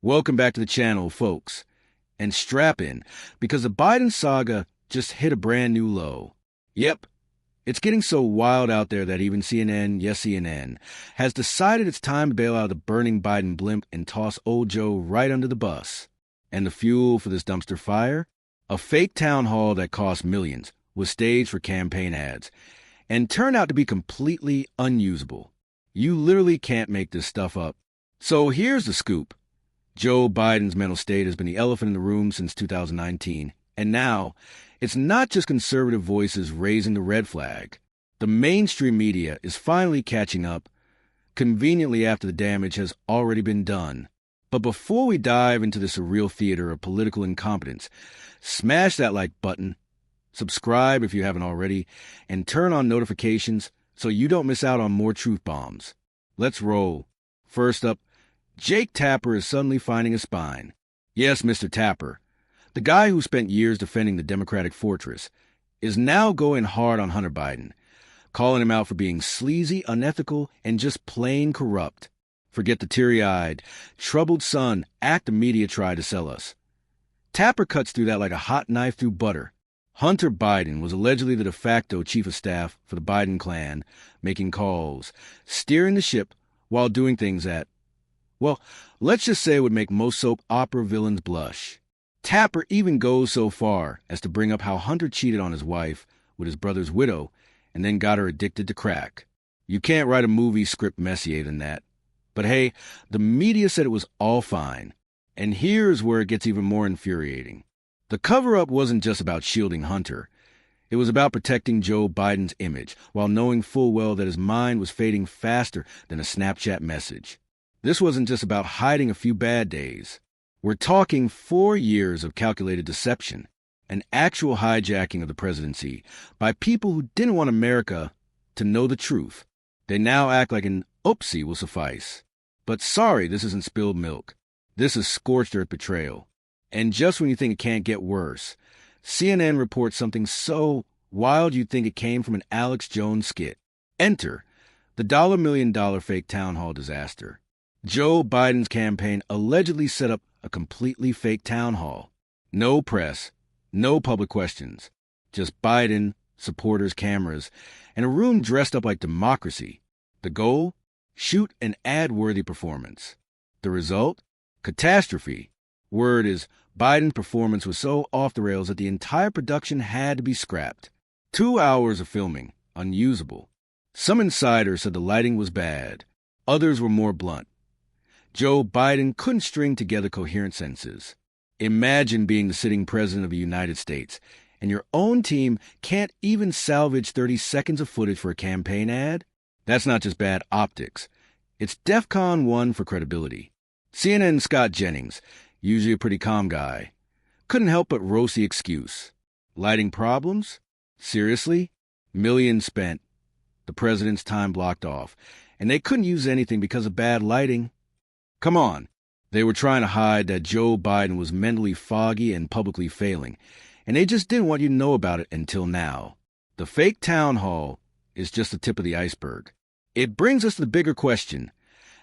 Welcome back to the channel, folks. And strap in, because the Biden saga just hit a brand new low. Yep, it's getting so wild out there that even CNN, yes CNN, has decided it's time to bail out the burning Biden blimp and toss old Joe right under the bus. And the fuel for this dumpster fire? A fake town hall that cost millions, was staged for campaign ads, and turned out to be completely unusable. You literally can't make this stuff up. So here's the scoop. Joe Biden's mental state has been the elephant in the room since 2019, and now it's not just conservative voices raising the red flag. The mainstream media is finally catching up, conveniently after the damage has already been done. But before we dive into this surreal theater of political incompetence, smash that like button, subscribe if you haven't already, and turn on notifications so you don't miss out on more truth bombs. Let's roll. First up, Jake Tapper is suddenly finding a spine. Yes, Mr. Tapper, the guy who spent years defending the Democratic fortress, is now going hard on Hunter Biden, calling him out for being sleazy, unethical, and just plain corrupt. Forget the teary-eyed, troubled son act the media tried to sell us. Tapper cuts through that like a hot knife through butter. Hunter Biden was allegedly the de facto chief of staff for the Biden clan, making calls, steering the ship while doing things that, well, let's just say it would make most soap opera villains blush. Tapper even goes so far as to bring up how Hunter cheated on his wife with his brother's widow and then got her addicted to crack. You can't write a movie script messier than that. But hey, the media said it was all fine. And here's where it gets even more infuriating. The cover-up wasn't just about shielding Hunter. It was about protecting Joe Biden's image while knowing full well that his mind was fading faster than a Snapchat message. This wasn't just about hiding a few bad days. We're talking 4 years of calculated deception, an actual hijacking of the presidency by people who didn't want America to know the truth. They now act like an oopsie will suffice. But sorry, this isn't spilled milk. This is scorched earth betrayal. And just when you think it can't get worse, CNN reports something so wild you'd think it came from an Alex Jones skit. Enter the $1 million fake town hall disaster. Joe Biden's campaign allegedly set up a completely fake town hall. No press, no public questions, just Biden, supporters, cameras, and a room dressed up like democracy. The goal? Shoot an ad-worthy performance. The result? Catastrophe. Word is, Biden's performance was so off the rails that the entire production had to be scrapped. 2 hours of filming, unusable. Some insiders said the lighting was bad. Others were more blunt. Joe Biden couldn't string together coherent sentences. Imagine being the sitting president of the United States, and your own team can't even salvage 30 seconds of footage for a campaign ad? That's not just bad optics. It's DEFCON 1 for credibility. CNN's Scott Jennings, usually a pretty calm guy, couldn't help but roast the excuse. Lighting problems? Seriously? Millions spent. The president's time blocked off, and they couldn't use anything because of bad lighting. Come on. They were trying to hide that Joe Biden was mentally foggy and publicly failing, and they just didn't want you to know about it until now. The fake town hall is just the tip of the iceberg. It brings us to the bigger question.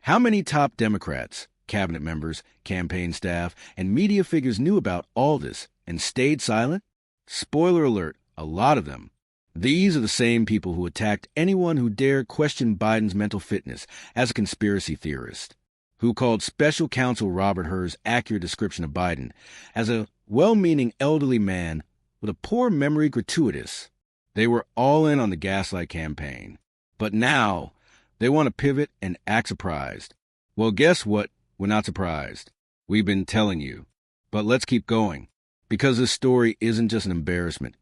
How many top Democrats, cabinet members, campaign staff, and media figures knew about all this and stayed silent? Spoiler alert, a lot of them. These are the same people who attacked anyone who dared question Biden's mental fitness as a conspiracy theorist, who called special counsel Robert Hur's accurate description of Biden as a well-meaning elderly man with a poor memory gratuitous. They were all in on the gaslight campaign. But now, they want to pivot and act surprised. Well, guess what? We're not surprised. We've been telling you. But let's keep going, because this story isn't just an embarrassment.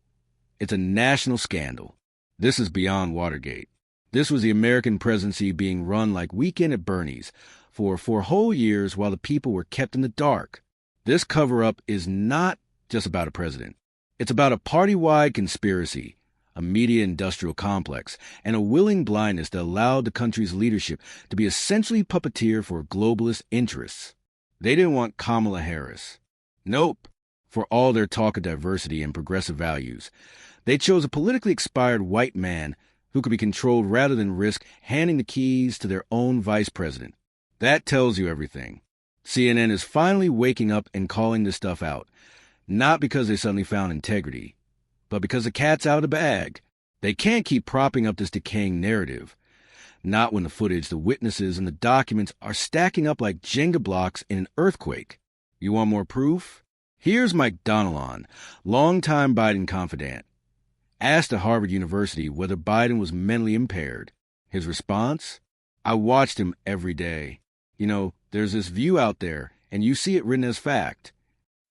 It's a national scandal. This is beyond Watergate. This was the American presidency being run like Weekend at Bernie's for 4 whole years while the people were kept in the dark. This cover-up is not just about a president. It's about a party-wide conspiracy, a media industrial complex, and a willing blindness that allowed the country's leadership to be essentially puppeteer for globalist interests. They didn't want Kamala Harris. Nope. For all their talk of diversity and progressive values, they chose a politically expired white man who could be controlled rather than risk handing the keys to their own vice president. That tells you everything. CNN is finally waking up and calling this stuff out, not because they suddenly found integrity, but because the cat's out of the bag. They can't keep propping up this decaying narrative. Not when the footage, the witnesses, and the documents are stacking up like Jenga blocks in an earthquake. You want more proof? Here's Mike Donilon, longtime Biden confidant. Asked at Harvard University whether Biden was mentally impaired. His response? I watched him every day. There's this view out there, and you see it written as fact.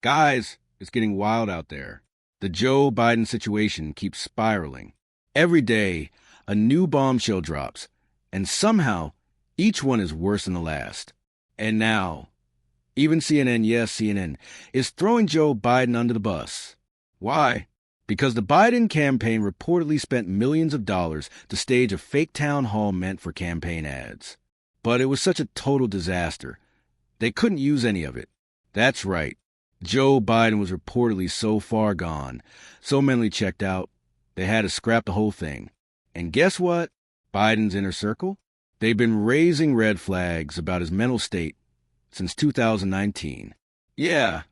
Guys, it's getting wild out there. The Joe Biden situation keeps spiraling. Every day, a new bombshell drops, and somehow, each one is worse than the last. And now, even CNN, yes, CNN, is throwing Joe Biden under the bus. Why? Because the Biden campaign reportedly spent millions of dollars to stage a fake town hall meant for campaign ads. But it was such a total disaster. They couldn't use any of it. That's right. Joe Biden was reportedly so far gone, so mentally checked out, they had to scrap the whole thing. And guess what? Biden's inner circle? They've been raising red flags about his mental state since 2019. Yeah,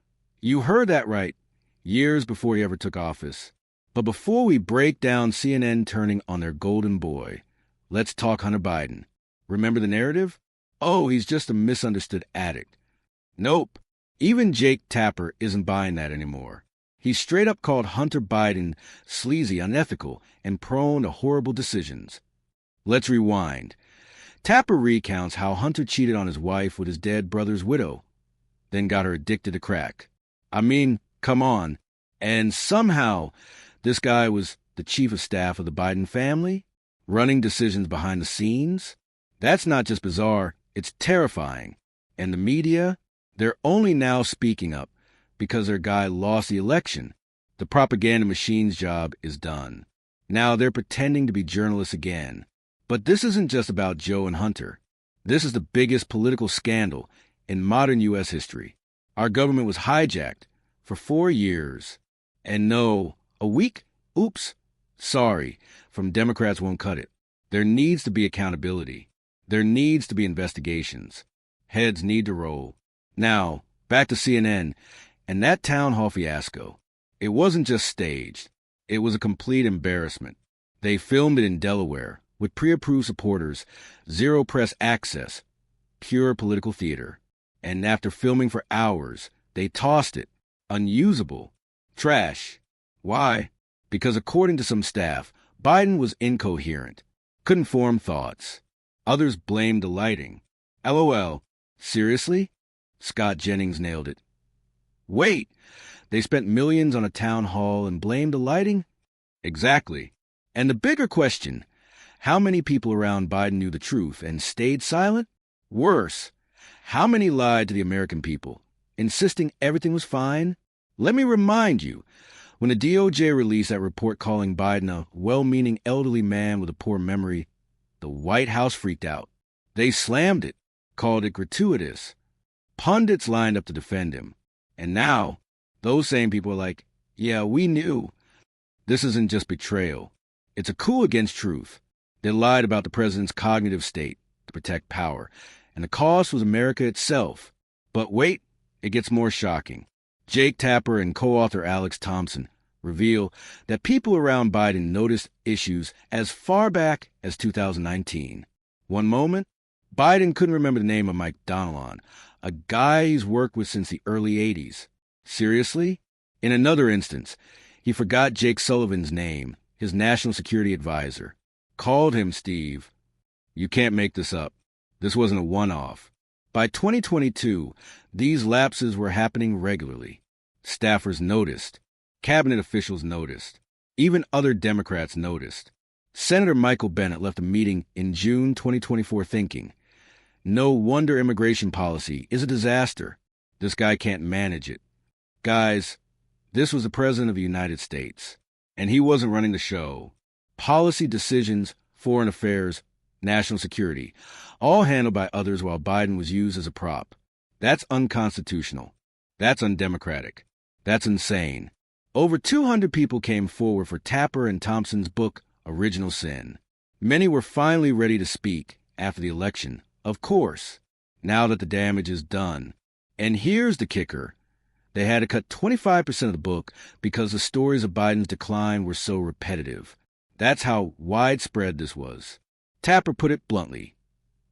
you heard that right. Years before he ever took office. But before we break down CNN turning on their golden boy, let's talk Hunter Biden. Remember the narrative? Oh, he's just a misunderstood addict. Nope. Even Jake Tapper isn't buying that anymore. He straight up called Hunter Biden sleazy, unethical, and prone to horrible decisions. Let's rewind. Tapper recounts how Hunter cheated on his wife with his dead brother's widow, then got her addicted to crack. I mean, come on. And somehow, this guy was the chief of staff of the Biden family, running decisions behind the scenes. That's not just bizarre, it's terrifying. And the media, they're only now speaking up because their guy lost the election. The propaganda machine's job is done. Now they're pretending to be journalists again. But this isn't just about Joe and Hunter. This is the biggest political scandal in modern U.S. history. Our government was hijacked for 4 years. And no, a week? Oops. Sorry, from Democrats won't cut it. There needs to be accountability. There needs to be investigations. Heads need to roll. Now, back to CNN and that town hall fiasco. It wasn't just staged. It was a complete embarrassment. They filmed it in Delaware with pre-approved supporters, zero press access, pure political theater. And after filming for hours, they tossed it. Unusable. Trash. Why? Because according to some staff, Biden was incoherent, couldn't form thoughts. Others blamed the lighting. LOL. Seriously? Scott Jennings nailed it. Wait, they spent millions on a town hall and blamed the lighting? Exactly. And the bigger question, how many people around Biden knew the truth and stayed silent? Worse, how many lied to the American people, insisting everything was fine? Let me remind you, when the DOJ released that report calling Biden a well-meaning elderly man with a poor memory, the White House freaked out. They slammed it, called it gratuitous. Pundits lined up to defend him. And now, those same people are like, yeah, we knew. This isn't just betrayal. It's a coup against truth. They lied about the president's cognitive state to protect power, and the cost was America itself. But wait, it gets more shocking. Jake Tapper and co-author Alex Thompson reveal that people around Biden noticed issues as far back as 2019. One moment, Biden couldn't remember the name of Mike Donilon, a guy he's worked with since the early 80s. Seriously? In another instance, he forgot Jake Sullivan's name, his national security advisor. Called him Steve. You can't make this up. This wasn't a one-off. By 2022, these lapses were happening regularly. Staffers noticed. Cabinet officials noticed. Even other Democrats noticed. Senator Michael Bennet left a meeting in June 2024 thinking, no wonder immigration policy is a disaster. This guy can't manage it. Guys, this was the President of the United States, and he wasn't running the show. Policy decisions, foreign affairs, national security, all handled by others while Biden was used as a prop. That's unconstitutional. That's undemocratic. That's insane. Over 200 people came forward for Tapper and Thompson's book, Original Sin. Many were finally ready to speak after the election. Of course, now that the damage is done. And here's the kicker. They had to cut 25% of the book because the stories of Biden's decline were so repetitive. That's how widespread this was. Tapper put it bluntly.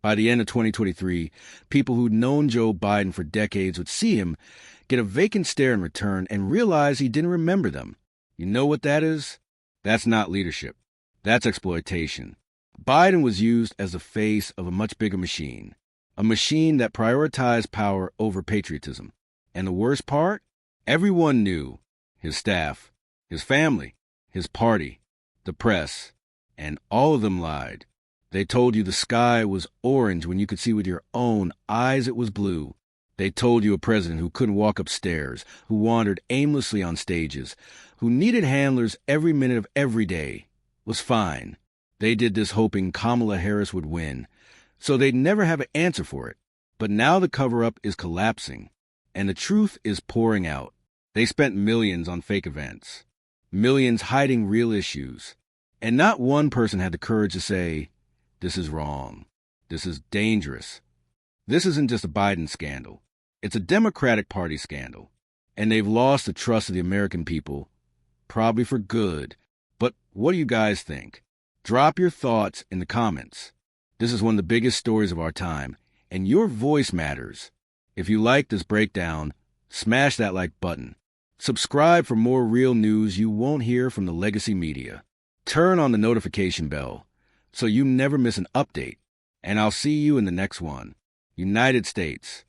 By the end of 2023, people who'd known Joe Biden for decades would see him, get a vacant stare in return, and realize he didn't remember them. You know what that is? That's not leadership. That's exploitation. Biden was used as the face of a much bigger machine, a machine that prioritized power over patriotism. And the worst part? Everyone knew. His staff, his family, his party, the press, and all of them lied. They told you the sky was orange when you could see with your own eyes it was blue. They told you a president who couldn't walk upstairs, who wandered aimlessly on stages, who needed handlers every minute of every day, was fine. They did this hoping Kamala Harris would win, so they'd never have an answer for it. But now the cover-up is collapsing, and the truth is pouring out. They spent millions on fake events, millions hiding real issues, and not one person had the courage to say, "This is wrong. This is dangerous." This isn't just a Biden scandal. It's a Democratic Party scandal. And they've lost the trust of the American people, probably for good. But what do you guys think? Drop your thoughts in the comments. This is one of the biggest stories of our time, and your voice matters. If you like this breakdown, smash that like button. Subscribe for more real news you won't hear from the legacy media. Turn on the notification bell so you never miss an update. And I'll see you in the next one. United States.